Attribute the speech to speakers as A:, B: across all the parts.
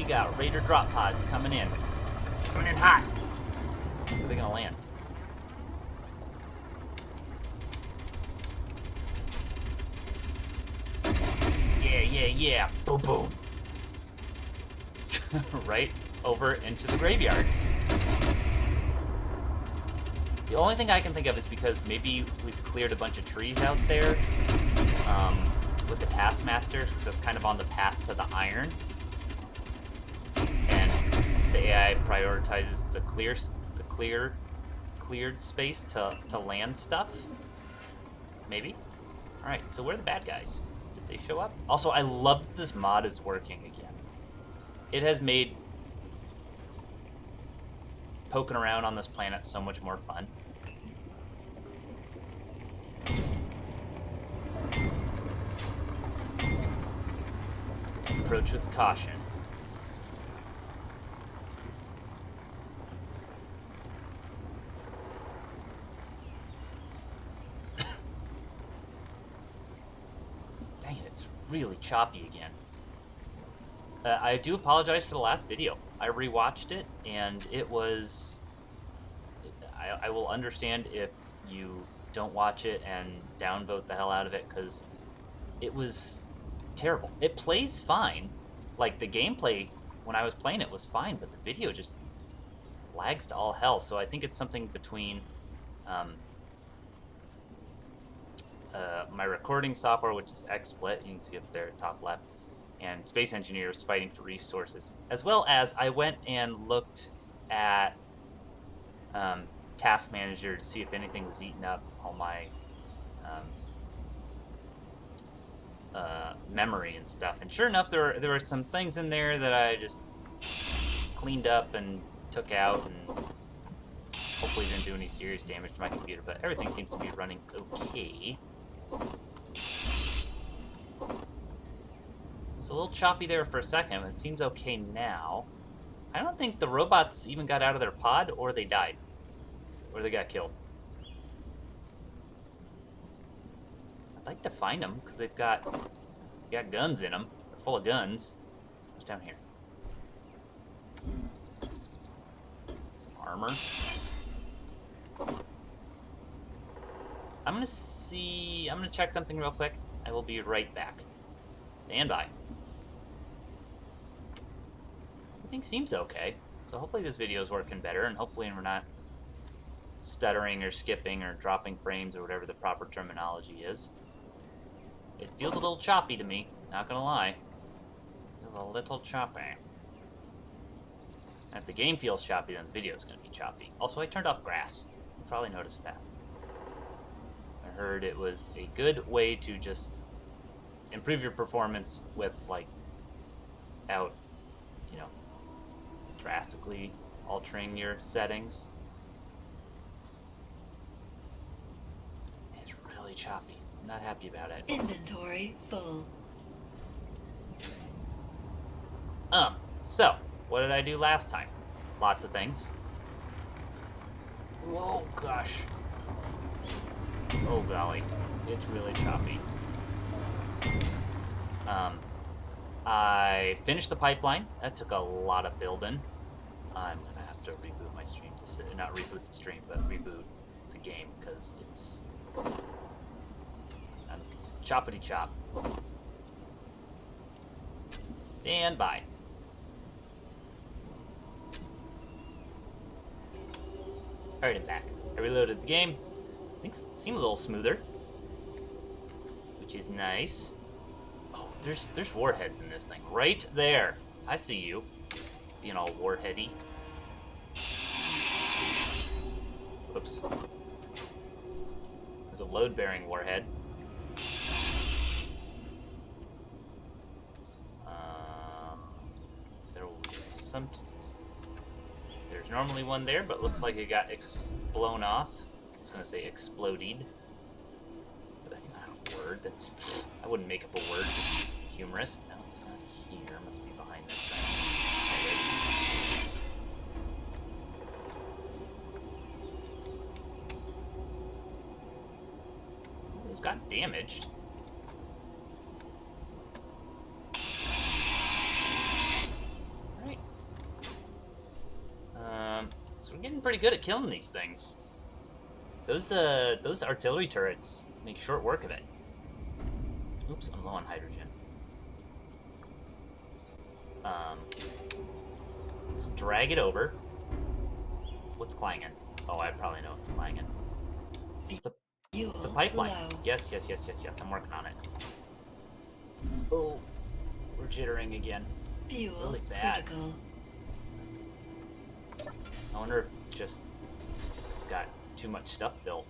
A: we got Raider drop pods coming in. Coming in hot. Where are they gonna land? Yeah. Boom, boom. Right over into the graveyard. The only thing I can think of is because maybe we've cleared a bunch of trees out there with the Taskmaster, because that's kind of on the path to the iron. And the AI prioritizes the cleared space to land stuff. Maybe. All right, so where are the bad guys? Did they show up? Also, I love that this mod is working again. It has made poking around on this planet so much more fun. Approach with caution. Dang it, it's really choppy again. I do apologize for the last video. I rewatched it, and it was... I will understand if you don't watch it and downvote the hell out of it, because it was terrible. It plays fine. Like, the gameplay, when I was playing it, was fine, but the video just lags to all hell. So I think it's something between my recording software, which is XSplit, you can see up there at top left, and Space Engineers fighting for resources, as well as I went and looked at Task Manager to see if anything was eating up all my memory and stuff. And sure enough, there were some things in there that I just cleaned up and took out, and hopefully didn't do any serious damage to my computer, but everything seems to be running okay. It's a little choppy there for a second, but it seems okay now. I don't think the robots even got out of their pod, or they died. Or they got killed. I'd like to find them, because they got guns in them. They're full of guns. What's down here? Some armor. I'm gonna check something real quick. I will be right back. Stand by. Everything seems okay. So hopefully this video is working better, and hopefully we're not stuttering or skipping or dropping frames or whatever the proper terminology is. It feels a little choppy to me, not gonna lie. It feels a little choppy. And if the game feels choppy, then the video's gonna be choppy. Also, I turned off grass. You probably noticed that. I heard it was a good way to just improve your performance without, drastically altering your settings. It's really choppy. I'm not happy about it.
B: Inventory full.
A: So, what did I do last time? Lots of things. Oh, gosh. Oh, golly. It's really choppy. I finished the pipeline. That took a lot of building. I'm going to have to reboot my stream. Not reboot the stream, but reboot the game, because it's... choppity chop. Stand by. Alright, I'm back. I reloaded the game. Things seem a little smoother, which is nice. Oh, there's warheads in this thing. Right there. I see you. Being all warheady. Whoops. There's a load-bearing warhead. There will be some... There's normally one there, but looks like it got blown off. I was gonna say exploded. But that's not a word. I wouldn't make up a word to be humorous. No, it's not here. It must be behind this thing. It's got damaged. pretty good at killing these things. Those artillery turrets make short work of it. Oops, I'm low on hydrogen. Let's drag it over. What's clanging? Oh, I probably know what's clanging. It's the pipeline.
B: Low.
A: Yes. I'm working on it. Oh, we're jittering again.
B: Fuel
A: Really bad.
B: critical.
A: I wonder if it's just got too much stuff built.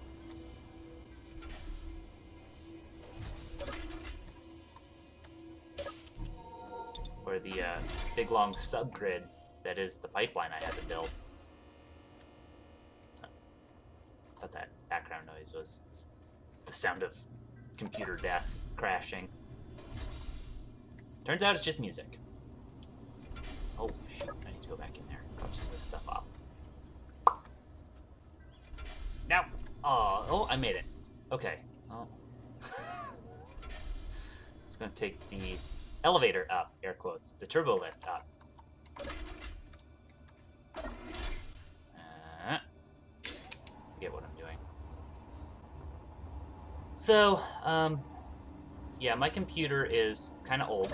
A: Or the big long subgrid that is the pipeline I had to build. I thought that background noise was the sound of computer death crashing. Turns out it's just music. Oh shoot, I need to go back in there and drop some of this stuff off. Now! Oh, I made it. Okay. Oh. It's gonna take the elevator up, air quotes, the turbo lift up. Forget what I'm doing. So, yeah, my computer is kind of old.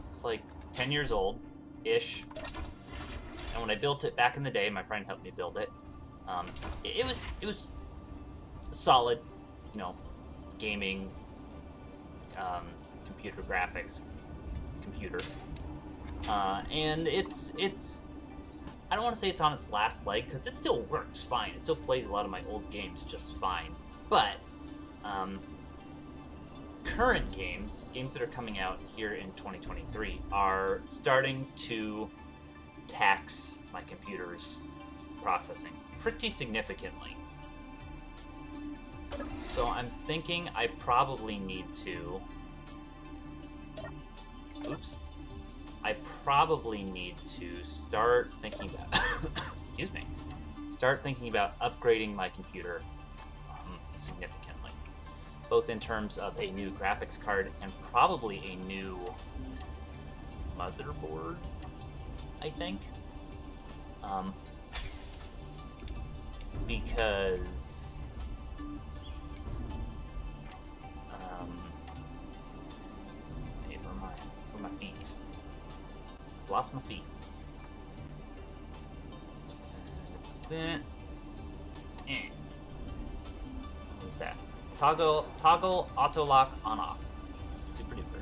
A: It's like 10 years old-ish. And when I built it back in the day, my friend helped me build it. It was solid, you know, gaming, computer graphics computer. And it's I don't want to say it's on its last leg, because it still works fine. It still plays a lot of my old games just fine. But current games that are coming out here in 2023 are starting to tax my computer's processing pretty significantly. So I'm thinking I probably need to... Oops. I probably need to start thinking about... excuse me. Start thinking about upgrading my computer significantly. Both in terms of a new graphics card and probably a new motherboard, I think. Because hey, where my feet? Lost my feet. That's it. What's that? Toggle auto lock on off. Super duper.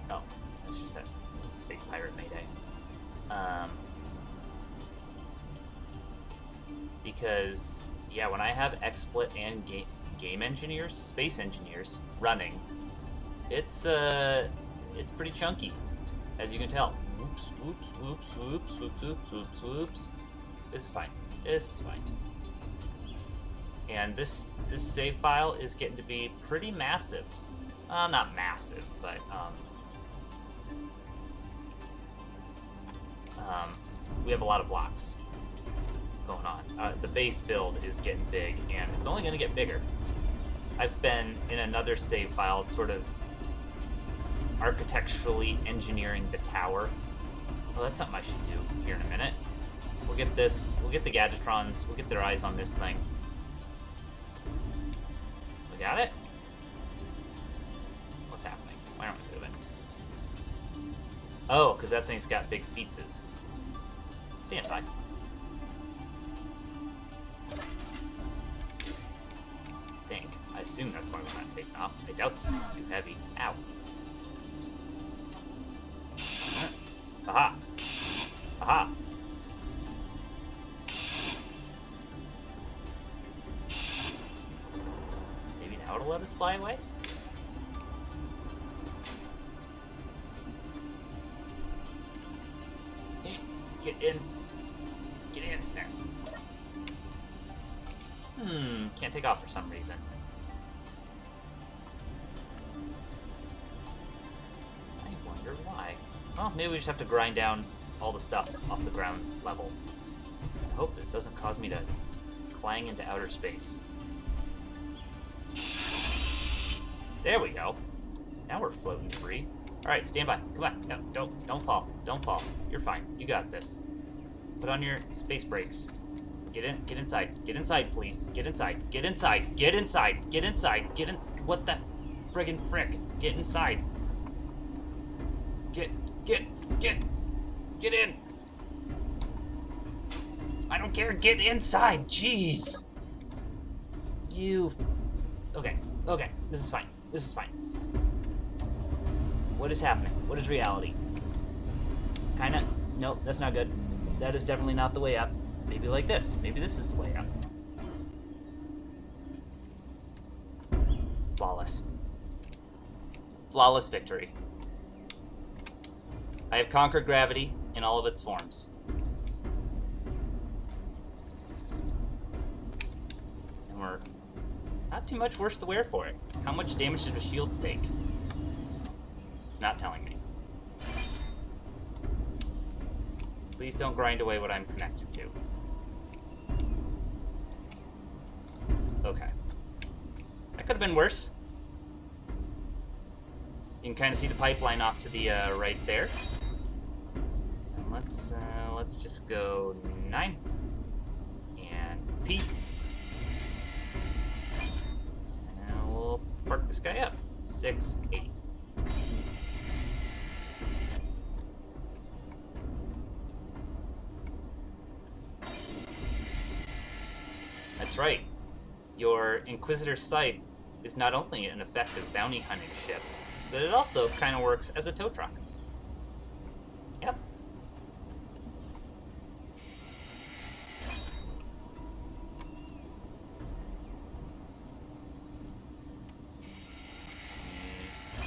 A: Oh, that's just that Space Pirate Mayday. Because yeah, when I have XSplit and game engineers, space engineers running, it's pretty chunky, as you can tell. Oops. This is fine. And this save file is getting to be pretty massive. Not massive, but we have a lot of blocks going on. The base build is getting big, and it's only going to get bigger. I've been in another save file, sort of architecturally engineering the tower. Oh, that's something I should do here in a minute. We'll get the Gadgetrons, we'll get their eyes on this thing. We got it? What's happening? Why aren't we moving? Oh, because that thing's got big feetses. Stand by. I assume that's why we're not taking off. I doubt this thing's too heavy. Ow. Aha! Aha! Maybe now it'll let us fly away? Get in. Get in. There. Can't take off for some reason. Why? Well, maybe we just have to grind down all the stuff off the ground level. I hope this doesn't cause me to clang into outer space. There we go. Now we're floating free. All right, stand by. Come on. No, don't fall. Don't fall. You're fine. You got this. Put on your space brakes. Get inside. Get inside, please. Get inside. Get inside. Get inside. Get inside. Get in. What the friggin' frick? Get inside. Get in. I don't care. Get inside. Jeez. You. Okay. Okay. This is fine. This is fine. What is happening? What is reality? Kinda. Nope, that's not good. That is definitely not the way up. Maybe like this. Maybe this is the way up. Flawless. Flawless victory. I have conquered gravity in all of its forms. And we're not too much worse to wear for it. How much damage did the shields take? It's not telling me. Please don't grind away what I'm connected to. Okay. That could have been worse. You can kind of see the pipeline off to the right there. And let's just go 9 and P. And we'll park this guy up. 680. That's right. Your Inquisitor Sight is not only an effective bounty hunting ship, but it also kind of works as a tow truck. Yep.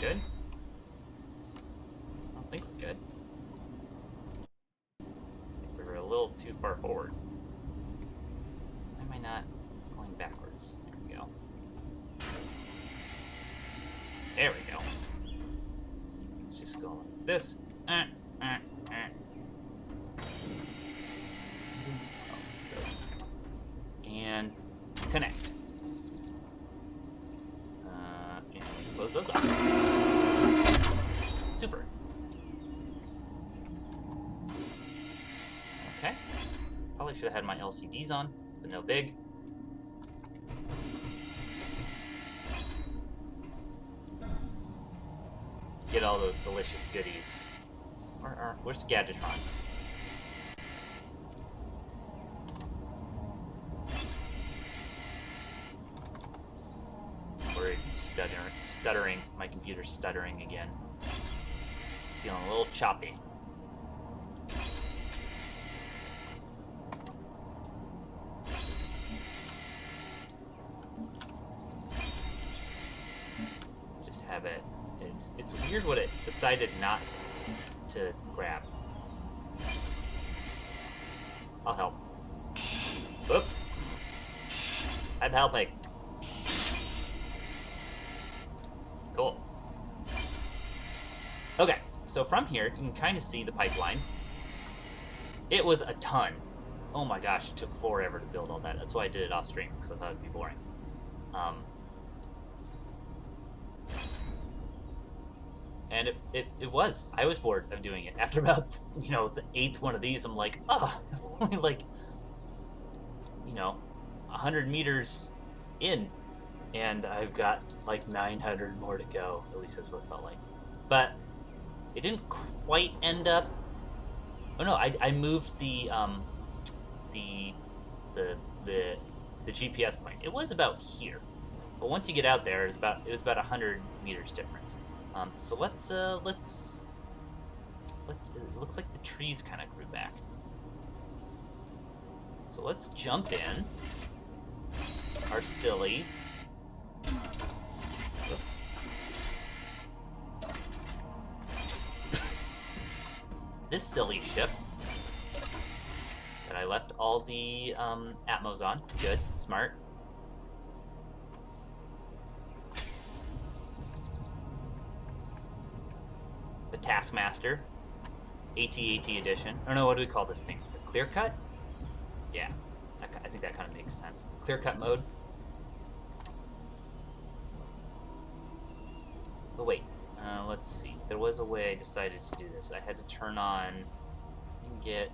A: Good? I don't think we're good. I think we were a little too far forward. Why am I not going backwards? There we go. There we go. Let's just go like this. And connect. And close those up. Super. Okay. Probably should have had my LCDs on, but no big. Get all those delicious goodies. Where's the Gadgetrons? Worried, stuttering. My computer's stuttering again. It's feeling a little choppy. Just have it. It's weird what it decided not to grab. I'll help. Oop. I'm helping. Cool. Okay, so from here, you can kind of see the pipeline. It was a ton. Oh my gosh, it took forever to build all that. That's why I did it off stream, because I thought it'd be boring. And it was. I was bored of doing it. After about, the 8th one of these, I'm like, only like, 100 meters in. And I've got like 900 more to go. At least that's what it felt like. But it didn't quite end up. Oh no, I moved the GPS point. It was about here. But once you get out there, it was about 100 meters difference. So let's it looks like the trees kind of grew back. So let's jump in. Our silly. Oops. This silly ship that I left all the Atmos on. Good, smart. The Taskmaster, AT-AT edition. I don't know, what do we call this thing? The clear cut? Yeah, I think that kind of makes sense. Clear cut mode. Oh wait, let's see. there was a way I decided to do this. I had to turn on and get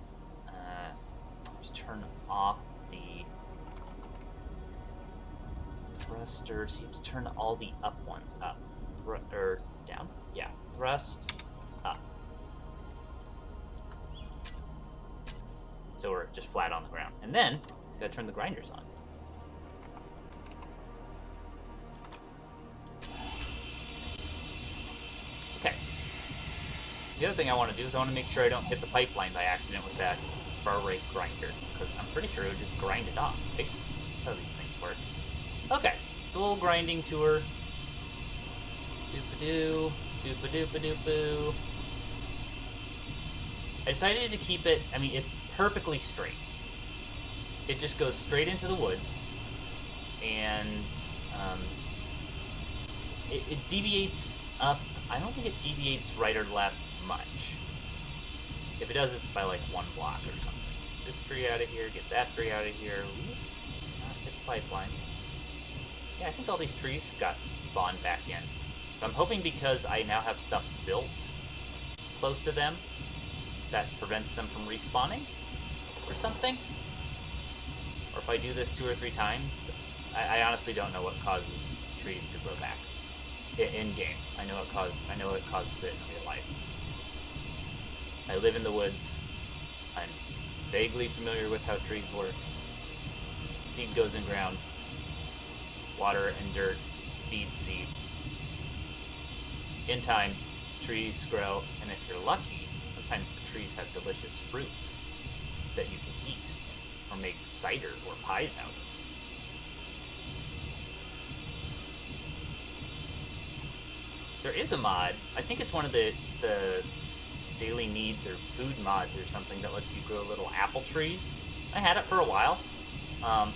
A: to turn off the thruster. So you have to turn all the up ones up, or down. Yeah, thrust up. So we're just flat on the ground, and then you gotta turn the grinders on. Okay. The other thing I want to do is I want to make sure I don't hit the pipeline by accident with that bar rate grinder, because I'm pretty sure it would just grind it off. Right? That's how these things work. Okay, so a little grinding tour. Doop-a-doo, doop-a-doop-a-doop-boo. I decided to keep it, I mean, it's perfectly straight. It just goes straight into the woods, and it deviates up. I don't think it deviates right or left much. If it does, it's by like 1 block or something. This tree out of here, get that tree out of here. Oops, let's not hit the pipeline. Yeah, I think all these trees got spawned back in. But I'm hoping because I now have stuff built close to them, that prevents them from respawning or something. Or if I do this 2 or 3 times, I honestly don't know what causes trees to grow back in game. I know it causes it in real life. I live in the woods. I'm vaguely familiar with how trees work. Seed goes in ground. Water and dirt feed seed. In time, trees grow, and if you're lucky, sometimes the trees have delicious fruits that you can eat or make cider or pies out of. There is a mod, I think it's one of the daily needs or food mods or something that lets you grow little apple trees. I had it for a while.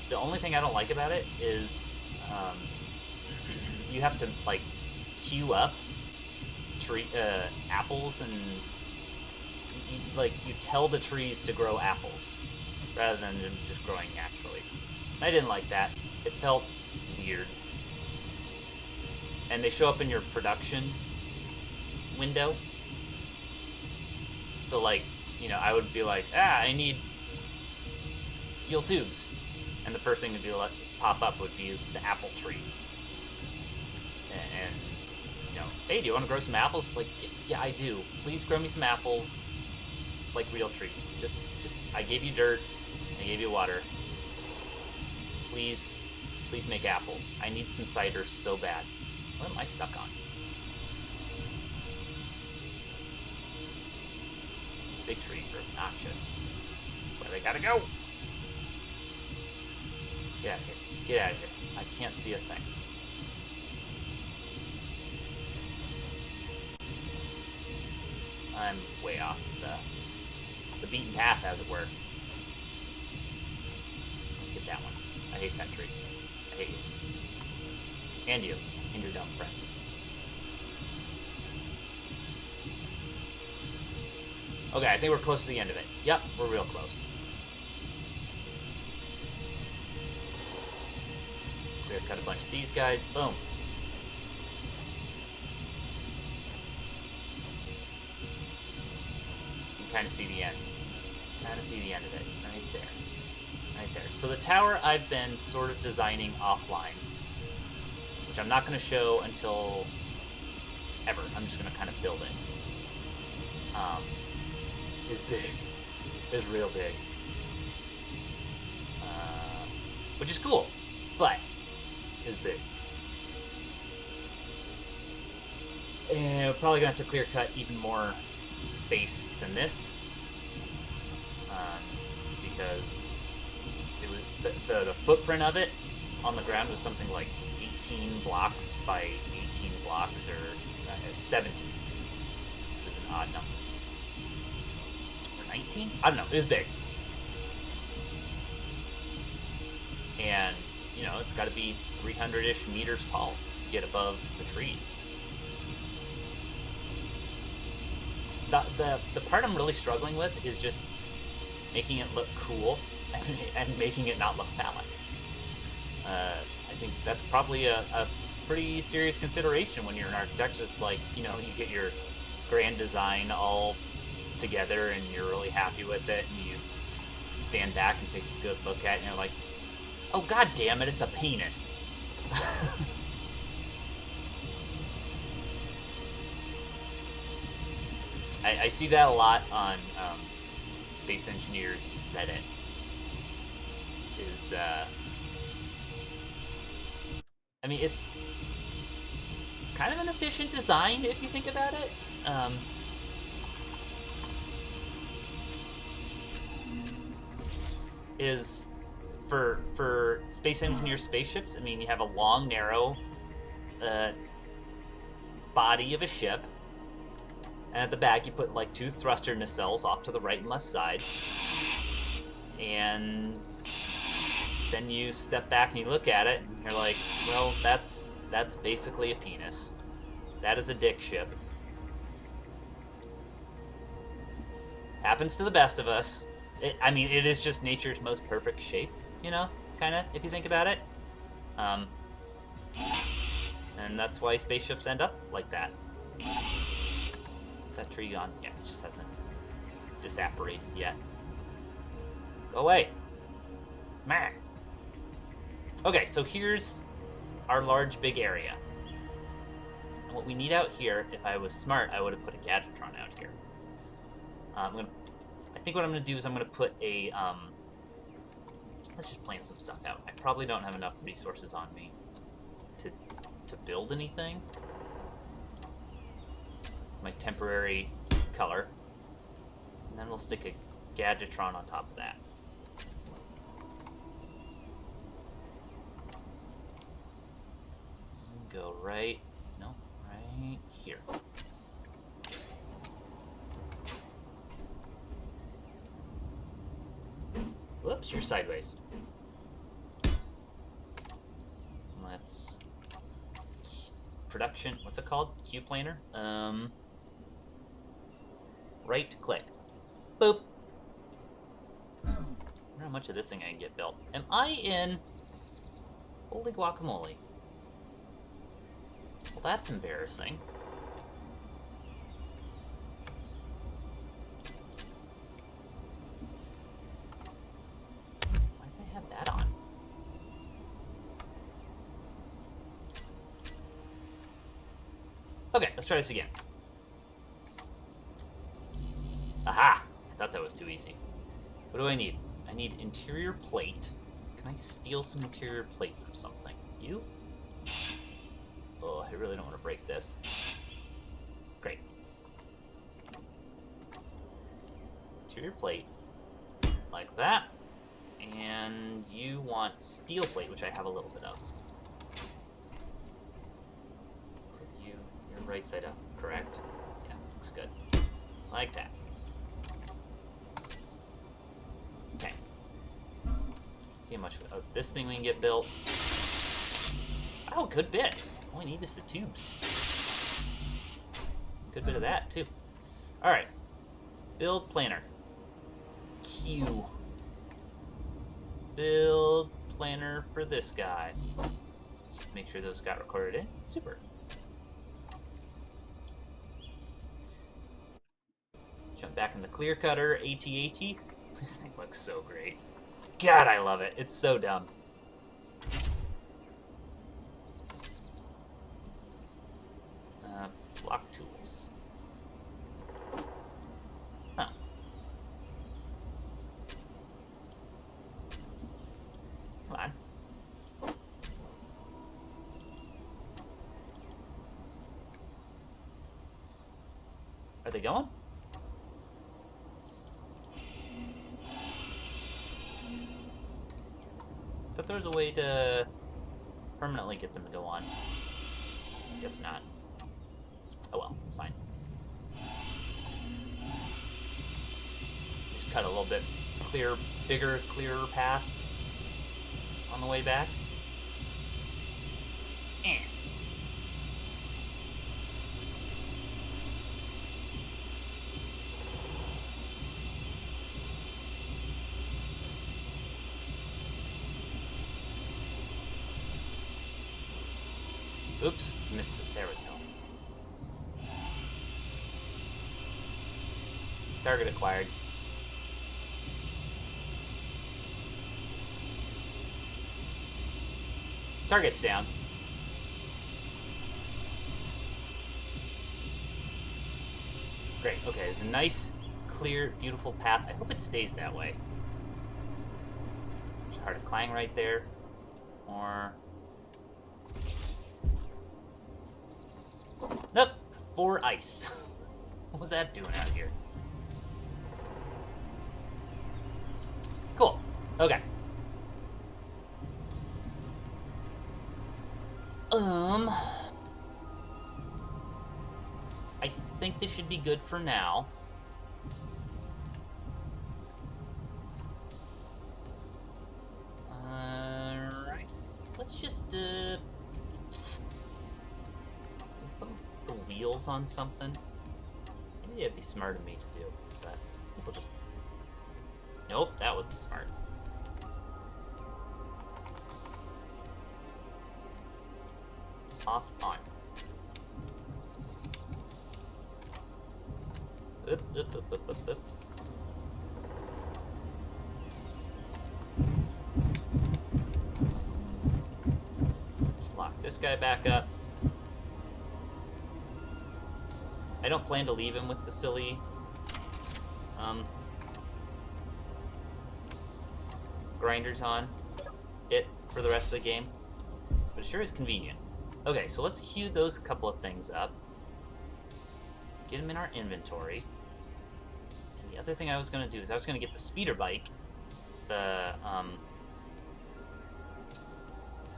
A: The only thing I don't like about it is you have to like queue up apples, and you tell the trees to grow apples rather than them just growing naturally. I didn't like that. It felt weird. And they show up in your production window. So like, I would be like, I need steel tubes. And the first thing to be pop up would be the apple tree. And hey, do you want to grow some apples? Like, yeah, I do. Please grow me some apples like real trees. Just I gave you dirt, I gave you water. Please make apples. I need some cider so bad. What am I stuck on? Big trees are obnoxious. That's why they gotta go. Get out of here. Get out of here. I can't see a thing. I'm way off the beaten path, as it were. Let's get that one. I hate that tree. I hate you. And you. And your dumb friend. Okay, I think we're close to the end of it. Yep, we're real close. Clear cut a bunch of these guys. Boom. You can kind of see the end. Kind of see the end of it. Right there. Right there. So the tower I've been sort of designing offline, which I'm not going to show until ever. I'm just going to kind of build it. Is big. Is real big. Which is cool, but is big. And we're probably going to have to clear cut even more space than this. Because the footprint of it on the ground was something like 18 blocks by 18 blocks, or 17. This is an odd number. Or 19? I don't know. It was big. And, it's got to be 300-ish meters tall to get above the trees. The part I'm really struggling with is just making it look cool and making it not look phallic. I think that's probably a pretty serious consideration when you're an architect. Just like, you get your grand design all together and you're really happy with it, and you stand back and take a good look at it, and you're like, oh, god damn it, it's a penis. I see that a lot on Space Engineers Reddit. I mean, it's kind of an efficient design if you think about it. Is for Space Engineer spaceships, I mean, you have a long, narrow body of a ship, and at the back you put like 2 thruster nacelles off to the right and left side, and then you step back and you look at it and you're like, well, that's basically a penis. That is a dick ship. Happens to the best of us. I mean, it is just nature's most perfect shape, you know, kind of, if you think about it. And that's why spaceships end up like that. Is that tree gone? Yeah, it just hasn't disapparated yet. Go away. Meh. Okay, so here's our large, big area. And what we need out here, if I was smart, I would have put a Gadgetron out here. I think what I'm going to do is I'm going to put a... let's just plan some stuff out. I probably don't have enough resources on me to build anything. My temporary color. And then we'll stick a Gadgetron on top of that. Go right... no, right here. Whoops, you're sideways. Let's... production, what's it called? Q-planer? Right click. Boop. I wonder how much of this thing I can get built. Am I in... holy guacamole. Well, that's embarrassing. Why did they have that on? Okay, let's try this again. Aha! I thought that was too easy. What do I need? I need interior plate. Can I steal some interior plate from something? You? Oh, I really don't want to break this. Great. Interior plate. Like that. And you want steel plate, which I have a little bit of. Put you, you're right side up, correct? Yeah, looks good. Like that. Okay. See how much of this thing we can get built. Oh, good bit. All we need is the tubes. Good bit of that, too. Alright. Build planner. Q. Build planner for this guy. Just make sure those got recorded in. Super. Jump back in the clear cutter. AT-AT. This thing looks so great. God, I love it. It's so dumb. Block tools. Huh. Come on. Are they going? I thought there was a way to permanently get them to go on. Guess not. Oh well, it's fine. Just cut a little bit bigger, clearer path on the way back. Oops, missed it. There we go. Target acquired. Target's down. Great. Okay, it's a nice, clear, beautiful path. I hope it stays that way. There's a Heart of Clang right there. Or... Nope. 4 ice. What was that doing out here? Cool. Okay. I think this should be good for now. Alright. Let's just, put the wheels on something. Maybe it'd be smart of me to do, but we'll just... Nope, that wasn't smart. Off, on. Up, up, up, up, up, up. Just lock this guy back up. I don't plan to leave him with the silly grinders on it for the rest of the game, but it sure is convenient. Okay, so let's queue those couple of things up. Get them in our inventory. And the other thing I was going to do is I was going to get the speeder bike. The, I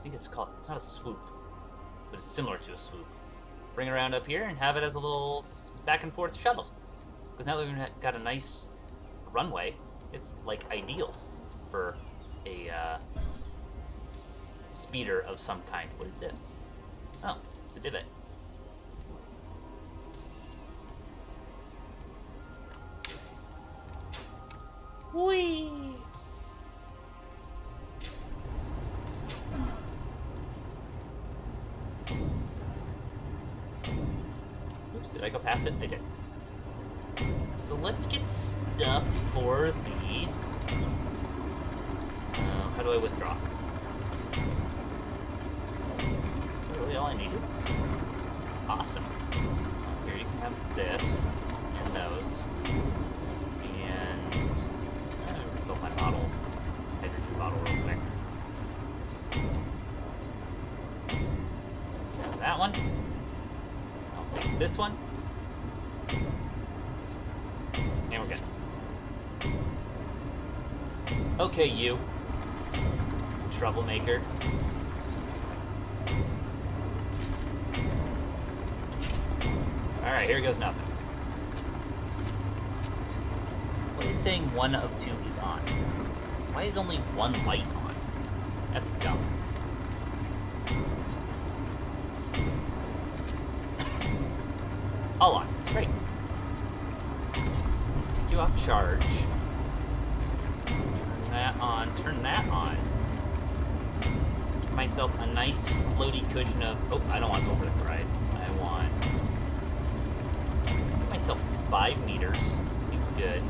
A: think it's called, it's not a swoop, but it's similar to a swoop. Bring it around up here and have it as a little back and forth shuttle. Because now that we've got a nice runway, it's like ideal for a speeder of some kind. What is this? Oh, it's a divot. Whee! Oops, did I go past it? I did. So let's get stuff for the... how do I withdraw? Is that really all I needed? Awesome. Here you can have this and those. And I'm gonna refill my bottle, hydrogen bottle real quick. Grab that one. I'll take this one. And we're good. Okay, you. Troublemaker. Alright, here goes nothing. What is saying 1 of 2 is on? Why is only 1 light on? That's dumb. All on. Great. Take you off charge. Turn that on. Turn that on. Give myself a nice floaty cushion of... Oh, I don't want overdrive. I want... Give myself 5 meters. Seems good.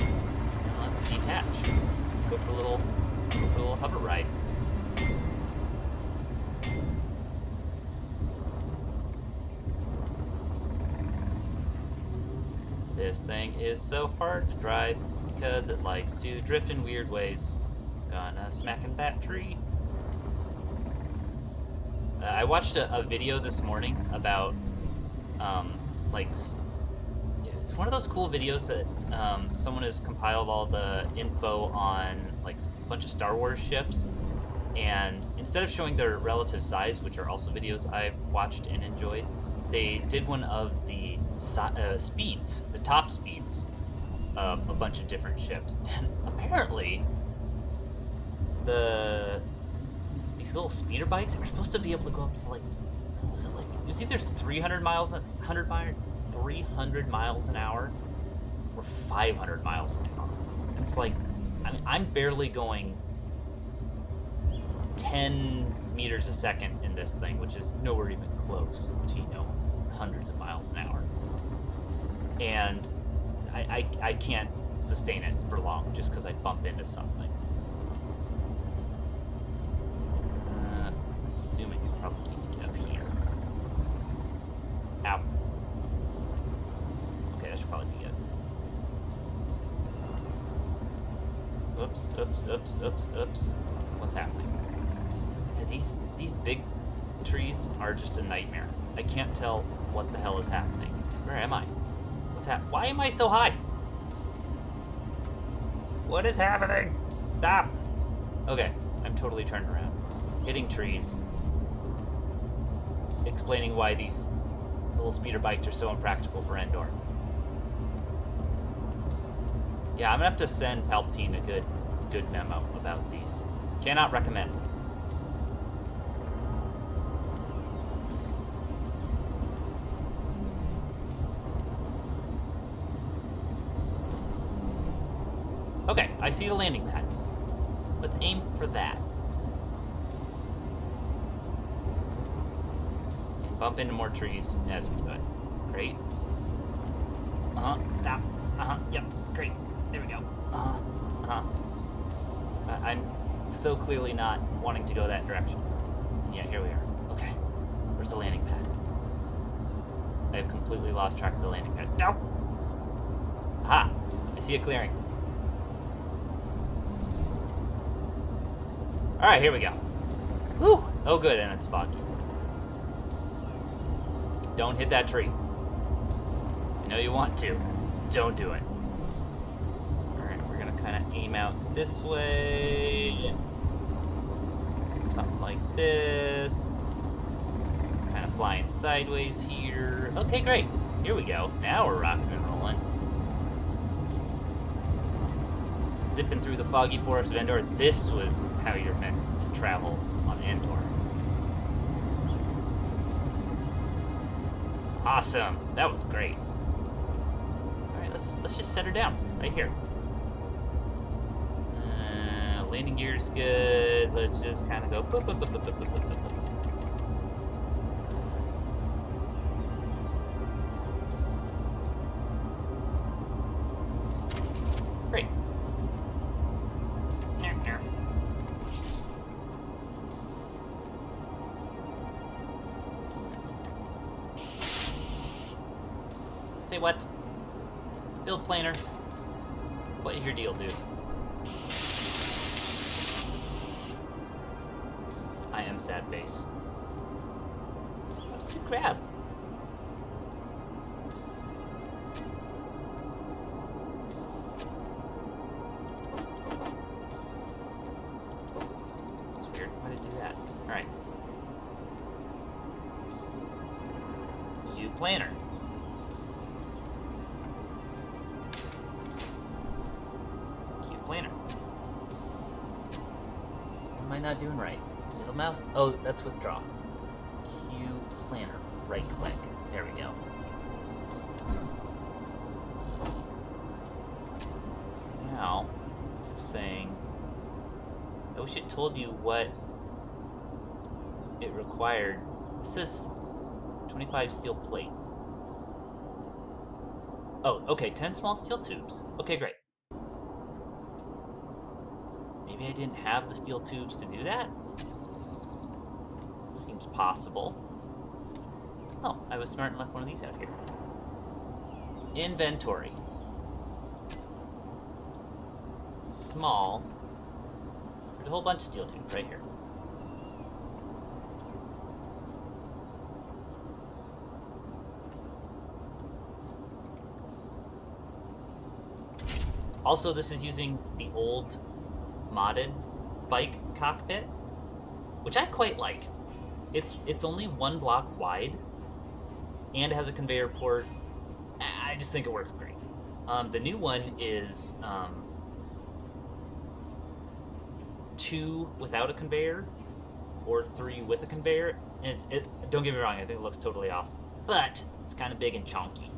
A: Now let's detach. Go for a little hover ride. This thing is so hard to drive because it likes to drift in weird ways. Gonna smack in that tree. I watched a video this morning about, like, it's one of those cool videos that someone has compiled all the info on, like, a bunch of Star Wars ships, and instead of showing their relative size, which are also videos I've watched and enjoyed, they did one of the speeds, the top speeds of a bunch of different ships, and apparently these little speeder bikes are supposed to be able to go up to, like, what was it, like, it was either 300 miles an hour or 500 miles an hour. And it's like, I mean, I'm barely going 10 meters a second in this thing, which is nowhere even close to, you know, hundreds of miles an hour. And I can't sustain it for long just because I bump into something. Assuming you probably need to get up here. Ow. Okay, that should probably be it. Oops, oops, oops, oops, oops. What's happening? Yeah, these big trees are just a nightmare. I can't tell what the hell is happening. Where am I? What's happening? Why am I so high? What is happening? Stop! Okay, I'm totally turned around. Hitting trees. Explaining why these little speeder bikes are so impractical for Endor. Yeah, I'm gonna have to send Palpatine a good memo about these. Cannot recommend. Okay, I see the landing pad. Let's aim for that. And bump into more trees as we do it. Great. Stop. Yep, great. There we go. I'm so clearly not wanting to go that direction. And yeah, here we are. Okay. Where's the landing pad? I have completely lost track of the landing pad. No! Aha! I see a clearing. Alright, here we go. Whew! Oh good, and it's foggy. Don't hit that tree. I know you want to. Don't do it. Alright, we're gonna kind of aim out this way. Something like this. Kind of flying sideways here. Okay, great. Here we go. Now we're rocking and rolling. Zipping through the foggy forest of Endor. This was how you're meant to travel on Endor. Awesome. That was great. Alright, let's just set her down. Right here. Landing gear's good. Let's just kind of go. Boop, boop, boop, boop, boop, boop, boop, boop. Great. Say what? Build planer. What is your deal, dude? I am sad face. What did you grab? It's weird. Why did it do that? Alright. Q planner. Q planner. What am I not doing right? Middle mouse? Oh, that's withdraw. Q planner. Right click. There we go. So now, this is saying, I wish it told you what it required. This says 25 steel plate. Oh, okay, 10 small steel tubes. Okay, great. Maybe I didn't have the steel tubes to do that? Seems possible. Oh, I was smart and left one of these out here. Inventory. Small. There's a whole bunch of steel tubes right here. Also, this is using the old modded bike cockpit, which I quite like. It's only 1 block wide, and it has a conveyor port. I just think it works great. The new one is 2 without a conveyor, or 3 with a conveyor. And don't get me wrong, I think it looks totally awesome, but it's kind of big and chunky.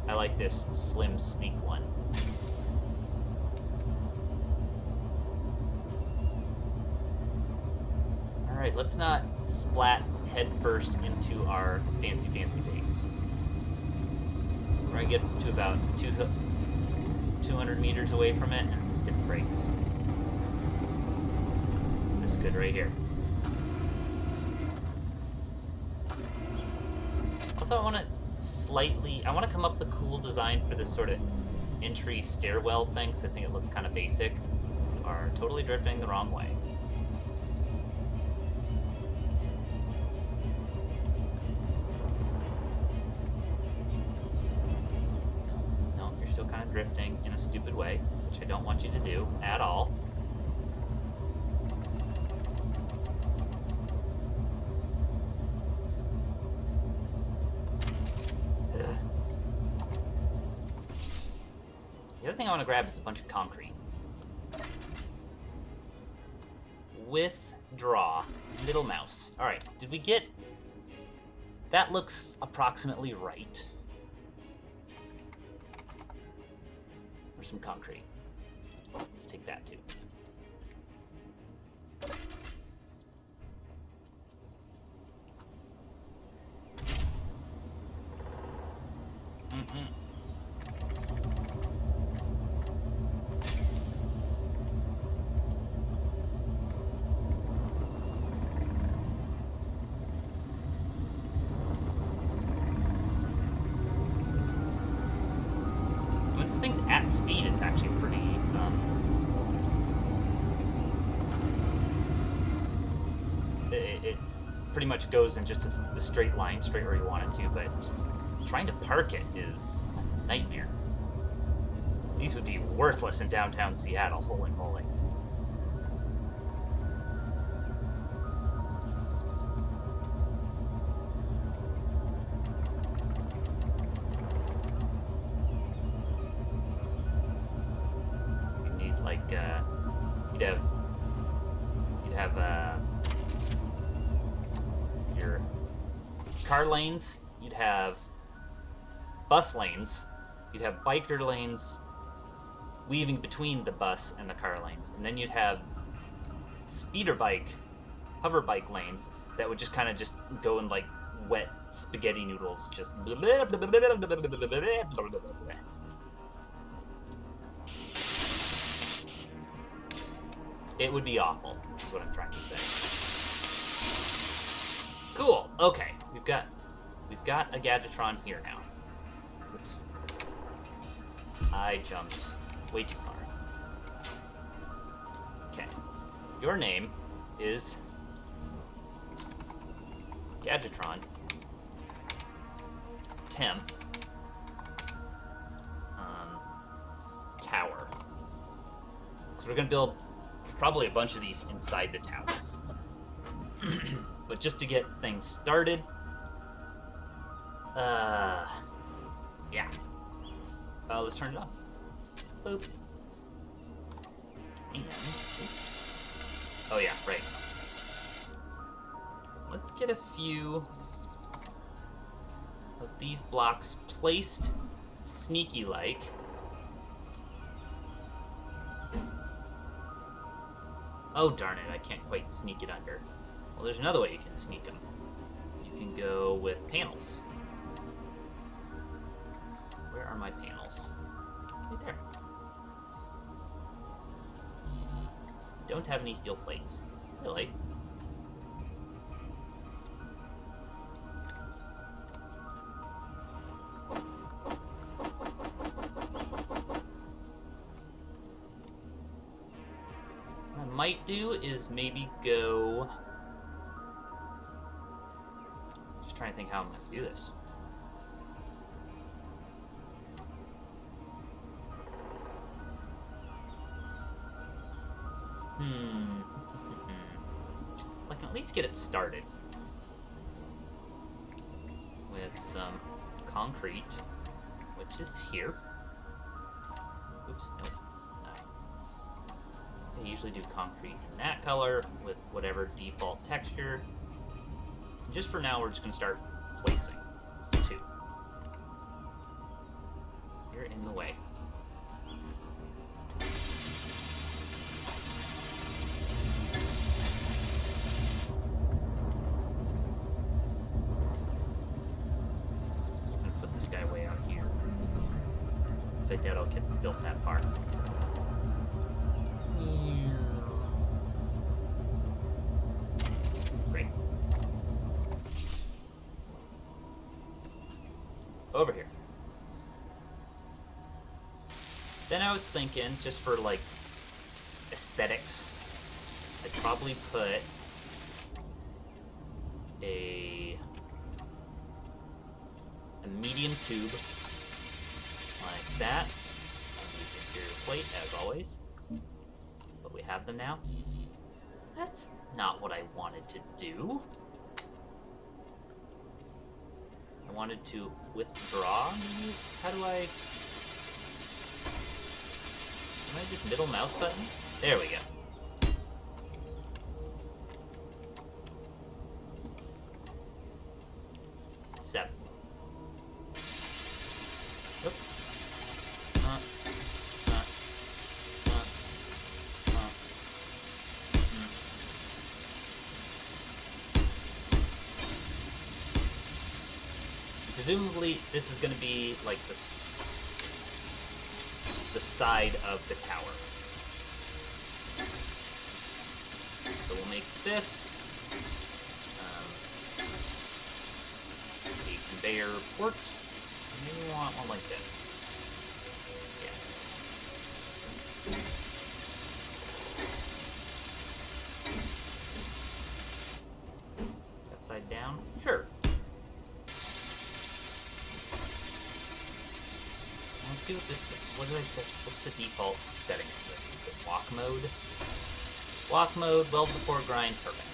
A: I like this slim, sleek one. Alright, let's not splat headfirst into our fancy base. gonna get to about 200 meters away from it and hit the brakes. This is good right here. Also, I want to come up with a cool design for this sort of entry stairwell thing, so I think it looks kind of basic. Are totally drifting the wrong way. No, you're still kind of drifting in a stupid way, which I don't want you to do at all. The other thing I want to grab is a bunch of concrete. Withdraw. Middle mouse. Alright, did we get... That looks approximately right. Or some concrete. Let's take that too. When this thing's at speed, it's actually pretty, it pretty much goes in just the straight line, straight where you want it to, but just trying to park it is a nightmare. These would be worthless in downtown Seattle, holy moly. You'd have your car lanes, you'd have bus lanes, you'd have biker lanes weaving between the bus and the car lanes, and then you'd have speeder bike, hover bike lanes that would just kind of just go in like wet spaghetti noodles, just it would be awful, is what I'm trying to say. Cool, okay. We've got a Gadgetron here now. Oops. I jumped way too far. Okay. Your name is Gadgetron Temp Tower. So we're gonna build probably a bunch of these inside the tower. But just to get things started, yeah. Let's turn it on. Boop. And, oh yeah, right. Let's get a few of these blocks placed sneaky-like. Oh, darn it, I can't quite sneak it under. Well, there's another way you can sneak them. You can go with panels. Where are my panels? Right there. Don't have any steel plates. Really? Might do is maybe go... Just trying to think how I'm going to do this. I can at least get it started with some concrete, which is here. Oops, nope. I usually do concrete in that color with whatever default texture. And just for now, we're just going to start placing two. You're in the way. I'm going to put this guy way out here. I doubt I'll get built that far. Great. Over here. Then I was thinking, just for like aesthetics, I'd probably put a medium tube like that. I'll use the interior plate as always, but we have them now. That's not what I wanted to do. I wanted to withdraw. How do I just middle mouse button? There we go. Seven. Oops. Presumably, this is going to be like the side of the tower. So we'll make this a conveyor port. Maybe we want one like this. Yeah. That side down? Sure. Let's see what this is. What did I set? What's the default setting of this? Is it walk mode? Walk mode, weld before grind, perfect.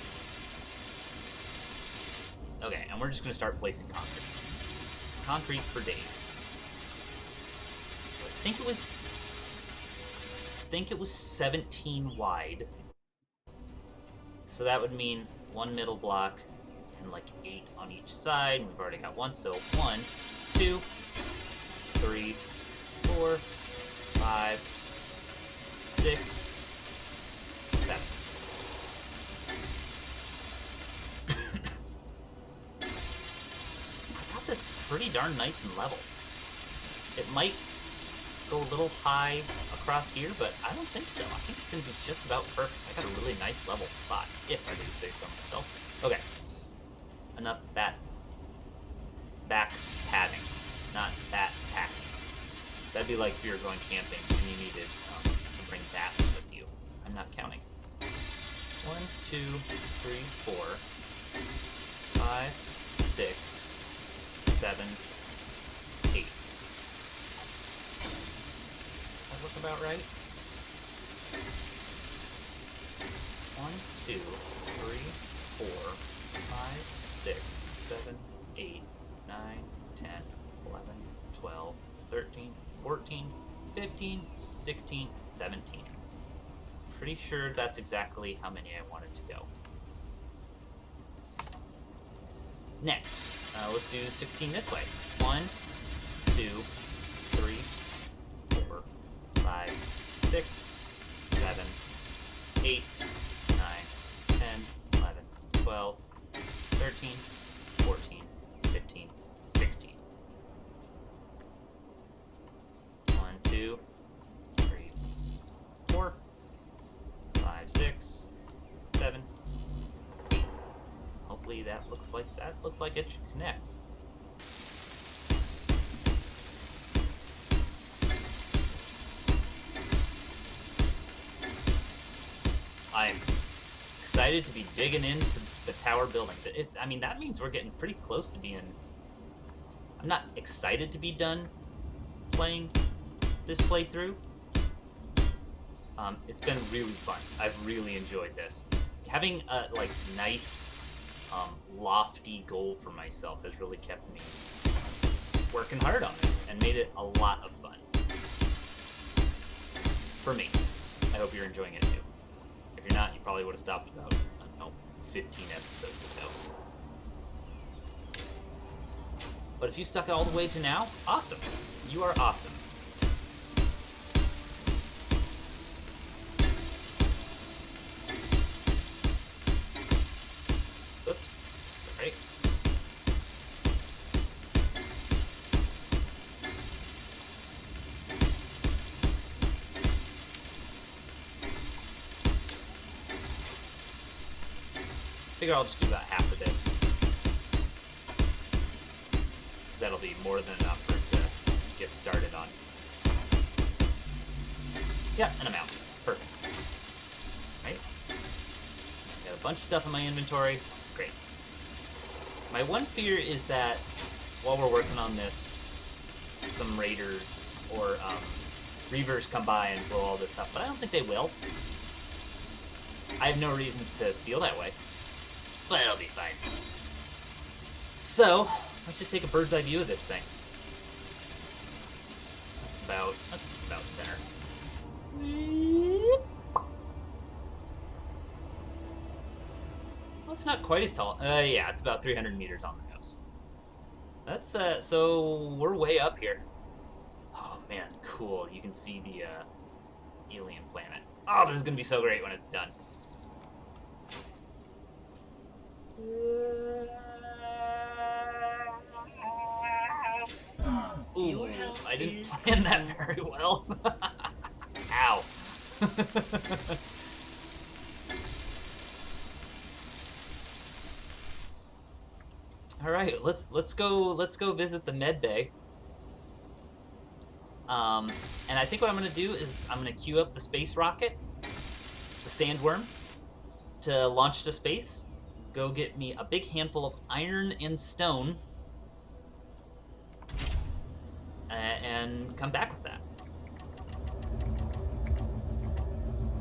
A: Okay, and we're just gonna start placing concrete. Concrete for days. So I think it was 17 wide. So that would mean one middle block and like 8 on each side. We've already got one, so 1, 2, 3, 4, 5, 6, 7. I got this pretty darn nice and level. It might go a little high across here, but I don't think so. I think it's going to be just about perfect. I got a really nice level spot, if I do say so myself. Okay. Enough back padding, not bat packing. That'd be like if you were going camping and you needed to bring bats with you. I'm not counting. 1, 2, 3, 4, 5, 6, 7, 8. That look about right? 1, 2, 3, 4, 5, 6, 7, 8, 9, 10, 11, 12, 13, 14, 15, 16, 17. Pretty sure that's exactly how many I wanted to go. Next, let's do 16 this way. 1, 2, 3, 4, 5, 6, 7, 8, 9, 10, 11, 12, 13, 14, 15, 16. 1, 2, 3, 4, 5, 6, 7, 8. Hopefully that looks like it should connect. I'm excited to be digging into the tower building. I mean, that means we're getting pretty close to being... I'm not excited to be done playing this playthrough. It's been really fun. I've really enjoyed this. Having a nice, lofty goal for myself has really kept me working hard on this and made it a lot of fun. For me. I hope you're enjoying it too. If you're not, you probably would have stopped about, 15 episodes ago. But if you stuck it all the way to now, awesome. You are awesome. Oops. Sorry. figure I'll just do about half of this. That'll be more than enough for it to get started on. Yeah, and I'm out. Perfect. Right? Got a bunch of stuff in my inventory. Great. My one fear is that while we're working on this, some raiders or reavers come by and blow all this up, but I don't think they will. I have no reason to feel that way, but it'll be fine. So, I should take a bird's eye view of this thing. That's about center. Well, it's not quite as tall. Yeah, it's about 300 meters on the nose. That's, so we're way up here. Oh man, cool. You can see the, alien planet. Oh, this is gonna be so great when it's done. Ooh, I didn't plan that very well. Ow. All right, let's go visit the med bay. And I think what I'm gonna do is I'm gonna queue up the space rocket, the sandworm, to launch to space. Go get me a big handful of iron and stone, and come back with that.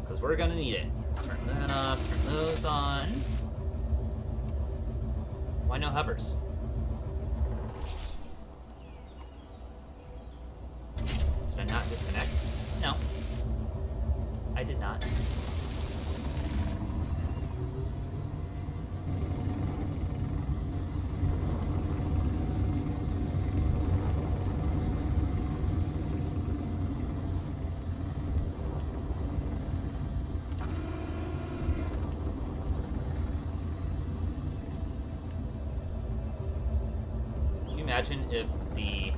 A: Because we're gonna need it. Turn that off, turn those on. Why no hovers? Did I not disconnect? No. I did not. Imagine if the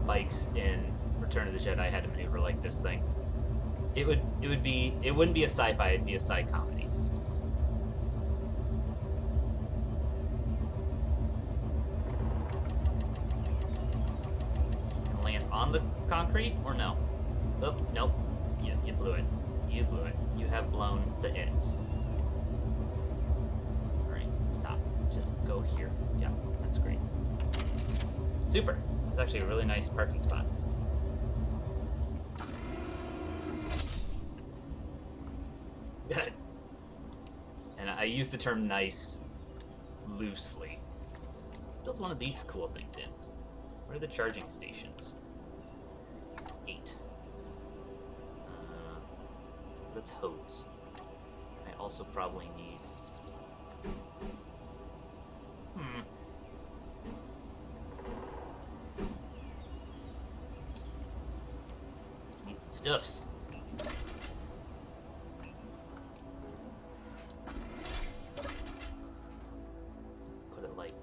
A: bikes in Return of the Jedi had to maneuver like this thing. It wouldn't be a sci-fi, it'd be a sci-comedy. Land on the concrete or no? Oh, nope. You blew it. You blew it. You have blown the ends. Alright, stop. Just go here. Yeah, that's great. Super. It's actually a really nice parking spot. Good. And I use the term nice loosely. Let's build one of these cool things in. Where are the charging stations? 8. Let's hose. I also probably need... Need some stuffs. Put it like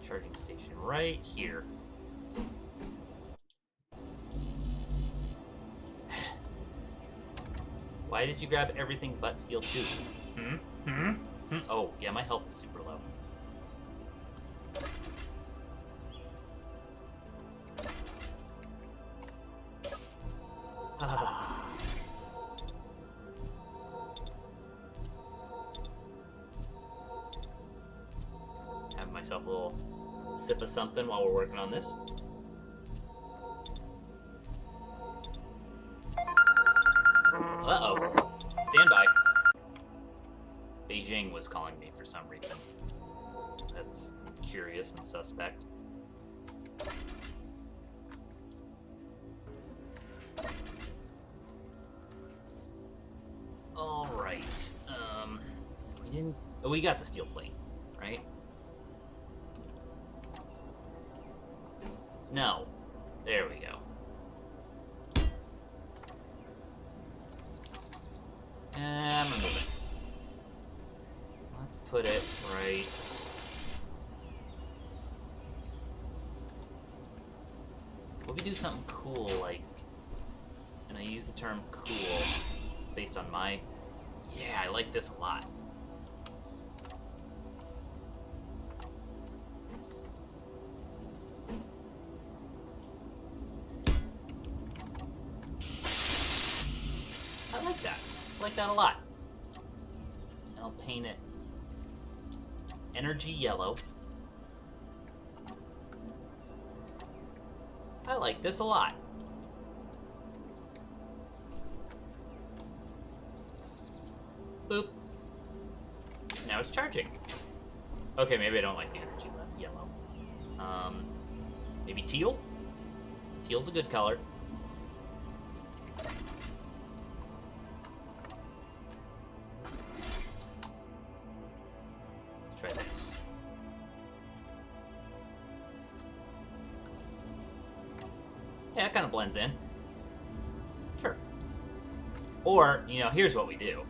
A: charging station right here. Why did you grab everything but steel tube? Oh, yeah, my health is super low. Have myself a little sip of something while we're working on this. Uh-oh. Stand by. Beijing was calling me for some reason. That's curious and suspect. Alright. We didn't... Oh, we got the steel plate, right? No. There we go. And remove it. Let's put it right... What if we do something cool, like... And I use the term cool based on my Yeah, I like this a lot. I like that. I like that a lot. And I'll paint it energy yellow. I like this a lot. Boop. Now it's charging. Okay, maybe I don't like the energy yellow. Maybe teal? Teal's a good color. Let's try this. Yeah, it kind of blends in. Sure. Or, you know, here's what we do.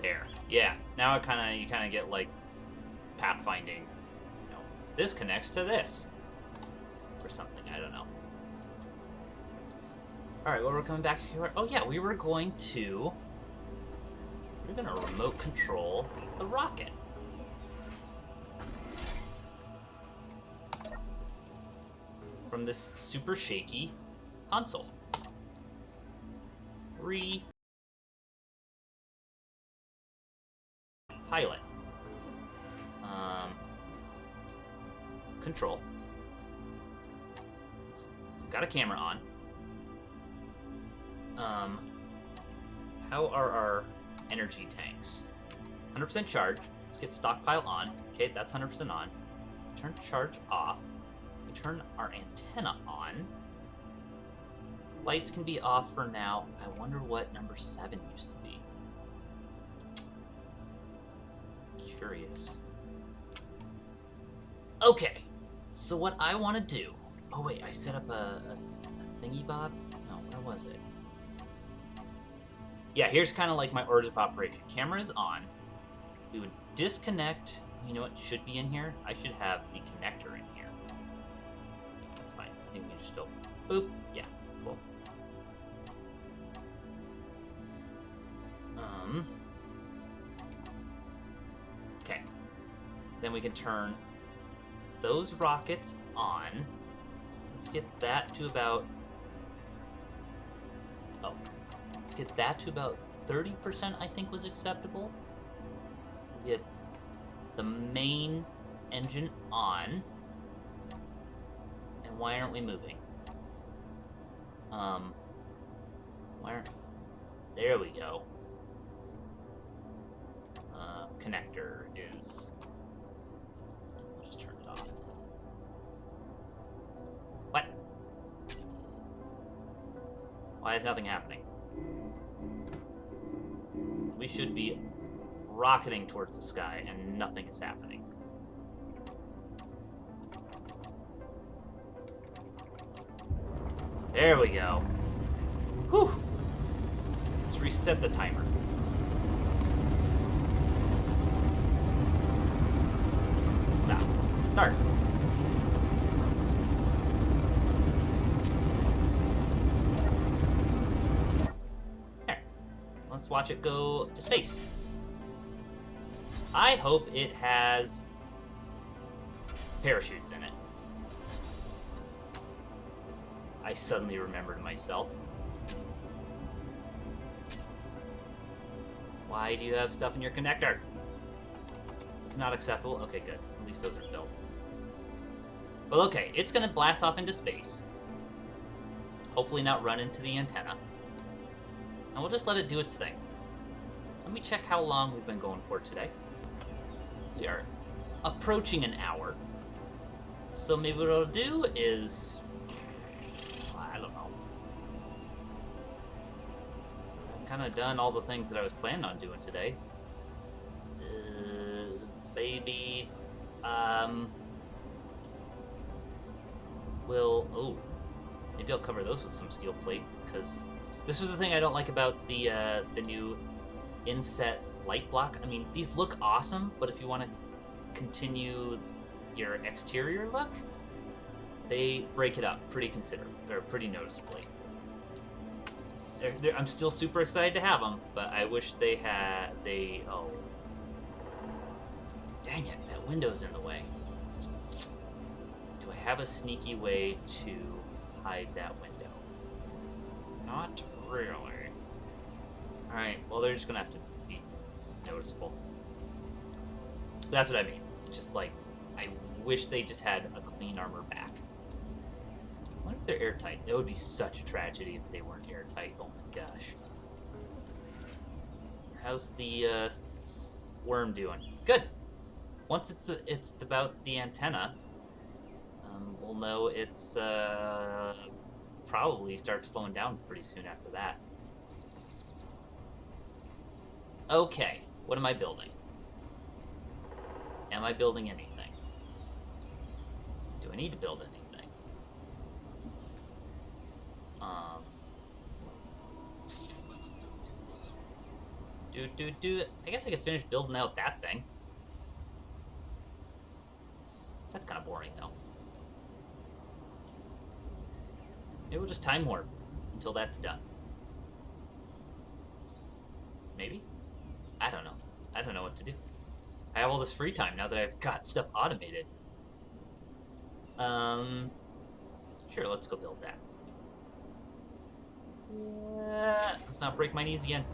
A: There. Yeah. Now you kind of get like pathfinding. You know, this connects to this or something. I don't know. All right. Well, we're coming back here. Oh yeah, we were going to remote control the rocket. From this super shaky console. Pilot. Control. Got a camera on. How are our energy tanks? 100% charge. Let's get stockpile on. Okay, that's 100% on. Turn charge off. We turn our antenna on. Lights can be off for now. I wonder what number 7 used to be. Curious. Okay, so what I want to do... Oh wait, I set up a thingy bob? No, where was it? Yeah, here's kind of like my orders of operation. Camera is on. We would disconnect. You know what should be in here? I should have the connector in here. That's fine. I think we can just go boop. Yeah, cool. Okay. Then we can turn those rockets on. Let's get that to about... Oh. Let's get that to about 30%, I think was acceptable. Get the main engine on. And why aren't we moving? Why aren't... There we go. Connector is... I'll just turn it off. What? Why is nothing happening? We should be rocketing towards the sky and nothing is happening. There we go. Whew. Let's reset the timer. Stop. Start. There. Let's watch it go to space. I hope it has parachutes in it. I suddenly remembered myself. Why do you have stuff in your connector? It's not acceptable? Okay, good. At least those are built. Well, okay. It's going to blast off into space. Hopefully not run into the antenna. And we'll just let it do its thing. Let me check how long we've been going for today. We are approaching an hour. So maybe what I'll do is... I don't know. I've kind of done all the things that I was planning on doing today. Maybe... Oh. Maybe I'll cover those with some steel plate, because this was the thing I don't like about the new inset light block. I mean, these look awesome, but if you want to continue your exterior look, they break it up pretty noticeably. I'm still super excited to have them, but I wish they had... Oh. Dang it, that window's in the way. Do I have a sneaky way to hide that window? Not really. Alright, well, they're just gonna have to be noticeable. That's what I mean. It's just like, I wish they just had a clean armor back. I wonder if they're airtight. It would be such a tragedy if they weren't airtight. Oh my gosh. How's the worm doing? Good. Once it's about the antenna, we'll know it's probably start slowing down pretty soon after that. Okay, what am I building? Am I building anything? Do I need to build anything? I guess I could finish building out that thing. That's kind of boring, though. Maybe we'll just time warp until that's done. Maybe? I don't know. I don't know what to do. I have all this free time now that I've got stuff automated. Sure, let's go build that. Let's not break my knees again.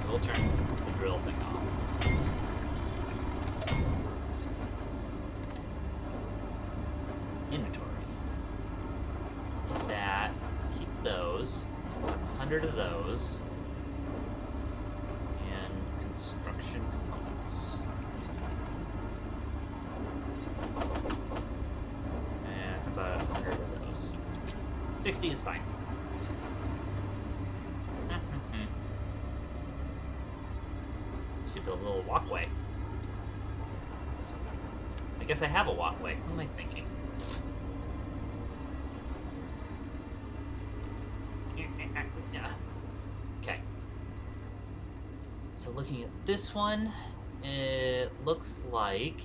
A: We'll turn the drill thing off. Inventory. That. Keep those. 100 of those. And construction components. And about 100 of those. 60 is fine. Should build a little walkway. I guess I have a walkway. What am I thinking? Yeah. Okay. So looking at this one, it looks like...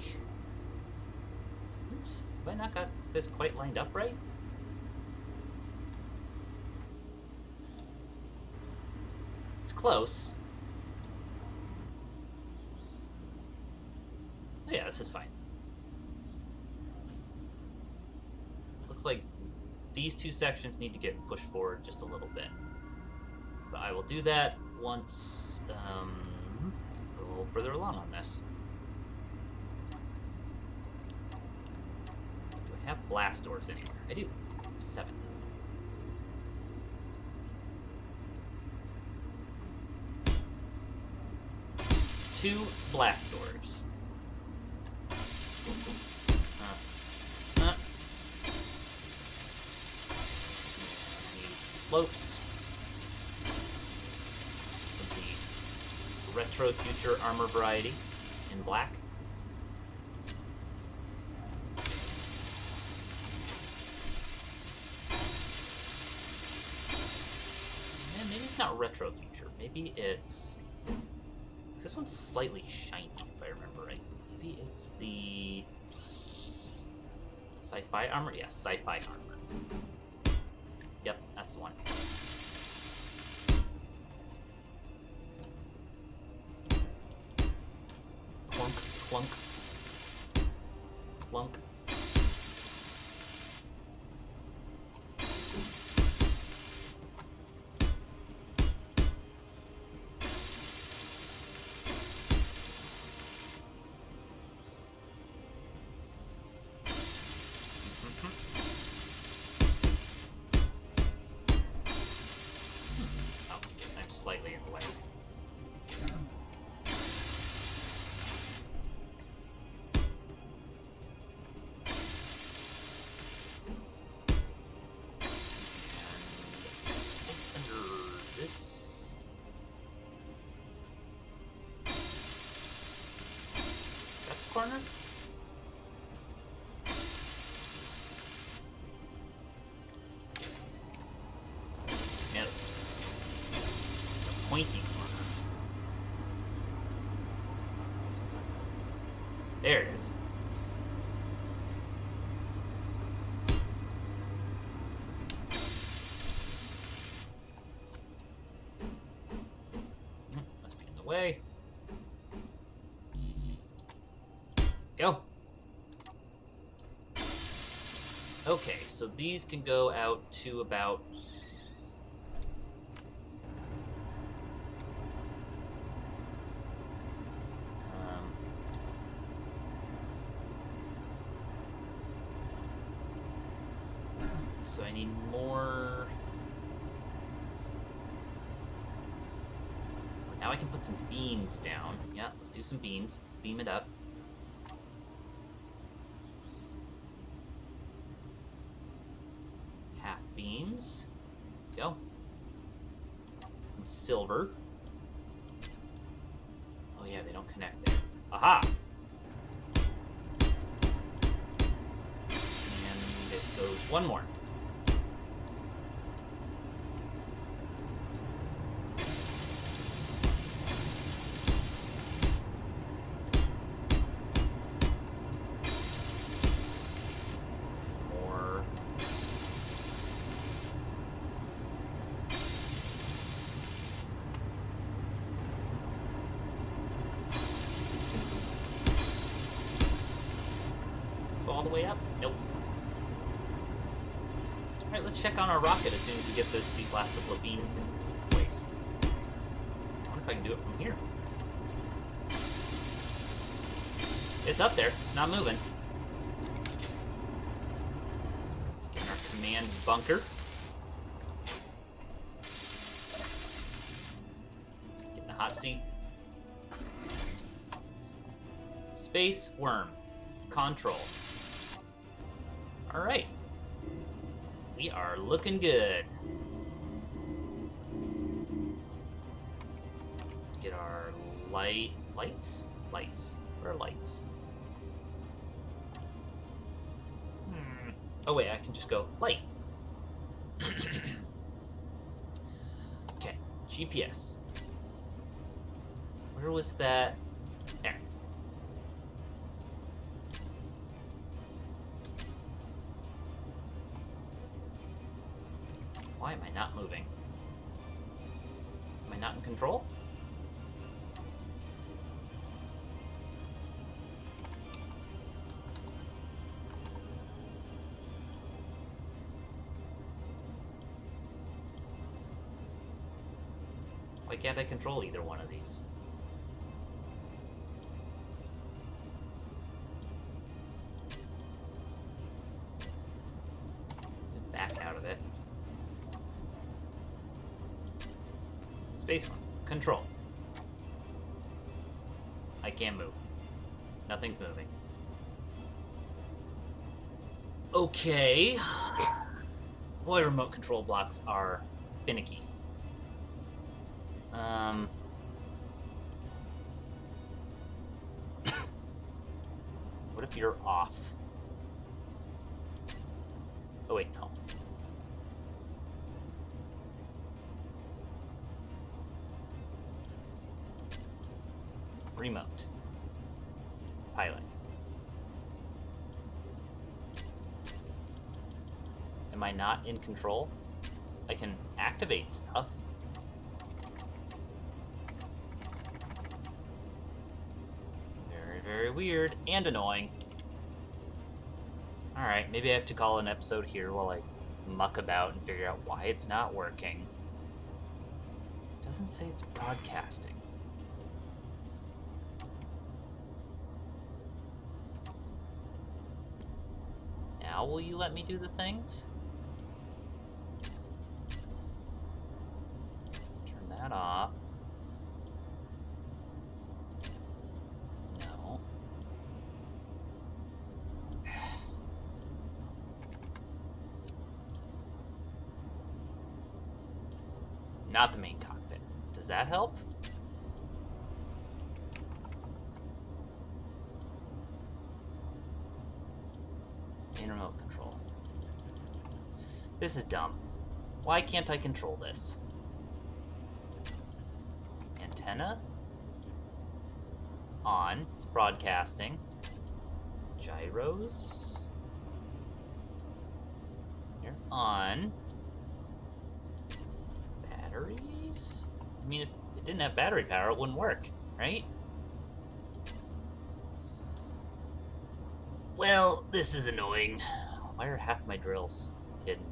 A: Oops. Have I not got this quite lined up right? It's close. Oh yeah, this is fine. Looks like these two sections need to get pushed forward just a little bit. But I will do that once we're a little further along on this. Do I have blast doors anywhere? I do. 7. Two blast doors. Slopes. With the retro future armor variety in black. And maybe it's not retro future. Maybe it's... This one's slightly shiny, if I remember right. Maybe it's the sci-fi armor? Yeah, sci-fi armor. Yep, that's the one. Clunk, clunk, clunk. Slightly in the way. And under this. That the corner? Pointy corner. There it is. away. Go. Okay, so these can go out to about... so I need more... Now I can put some beams down. Yeah, let's do some beams. Let's beam it up. Half beams. Go. And silver. Oh yeah, they don't connect there. Aha! And it goes one more. All the way up? Nope. Alright, let's check on our rocket as soon as we get these last couple of beams placed. I wonder if I can do it from here. It's up there. It's not moving. Let's get in our command bunker. Get in the hot seat. Space worm. Control. Alright. We are looking good. Let's get our lights? Lights. Where are lights? Oh wait, I can just go light. Okay, GPS. Where was that? There. Why am I not moving? Am I not in control? Why can't I control either one of these? Get back out of it. Space one. Control. I can't move. Nothing's moving. Okay. Boy, remote control blocks are finicky. What if you're off? Oh wait, no. Remote. Pilot. Am I not in control? I can activate stuff. Very, very weird and annoying. Alright, maybe I have to call an episode here while I muck about and figure out why it's not working. It doesn't say it's broadcasting. Now will you let me do the things? Turn that off. No. Not the main cockpit. Does that help? Remote control. This is dumb. Why can't I control this? Antenna? On. It's broadcasting. Gyros? You're on. Batteries? I mean, if didn't have battery power, it wouldn't work, right? Well, this is annoying. Why are half my drills hidden?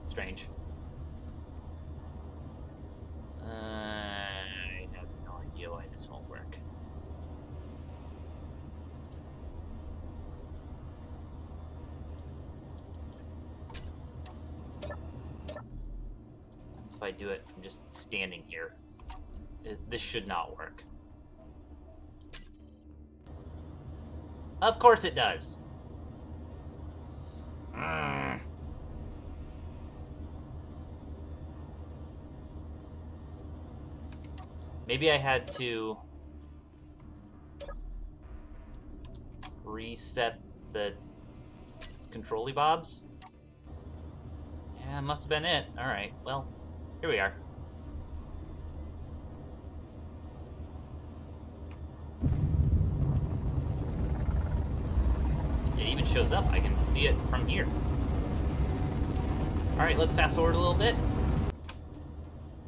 A: Strange. I have no idea why this won't work. What if I do it from just standing here? This should not work. Of course it does. Maybe I had to reset the controlly bobs. Yeah, must have been it. Alright, well, here we are. It even shows up. I can see it from here. Alright, let's fast forward a little bit.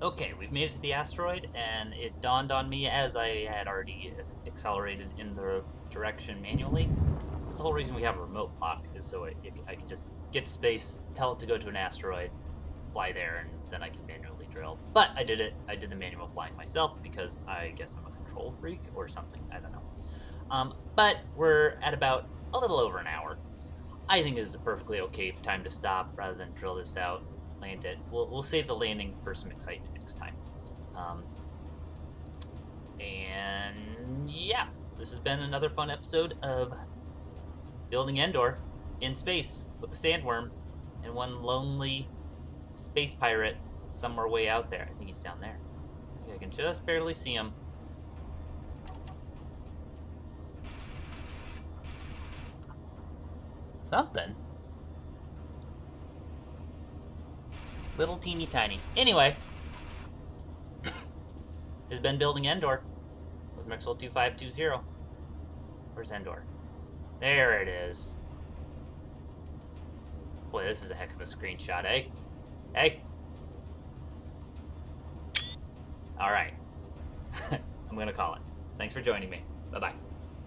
A: Okay, we've made it to the asteroid, and it dawned on me as I had already accelerated in the direction manually. That's the whole reason we have a remote lock, is so I can just get to space, tell it to go to an asteroid, fly there, and then I can manually drill. But I did it. I did the manual flying myself because I guess I'm a control freak or something. I don't know. But we're at about a little over an hour. I think this is a perfectly okay time to stop rather than drill this out, land it. We'll save the landing for some excitement next time. And yeah, this has been another fun episode of building Endor in space with a sandworm and one lonely space pirate somewhere way out there. I think he's down there. I think I can just barely see him. Something. Little teeny tiny. Anyway, has been building Endor with Mixel2520. Where's Endor? There it is. Boy, this is a heck of a screenshot, eh? Hey. All right. I'm going to call it. Thanks for joining me. Bye-bye.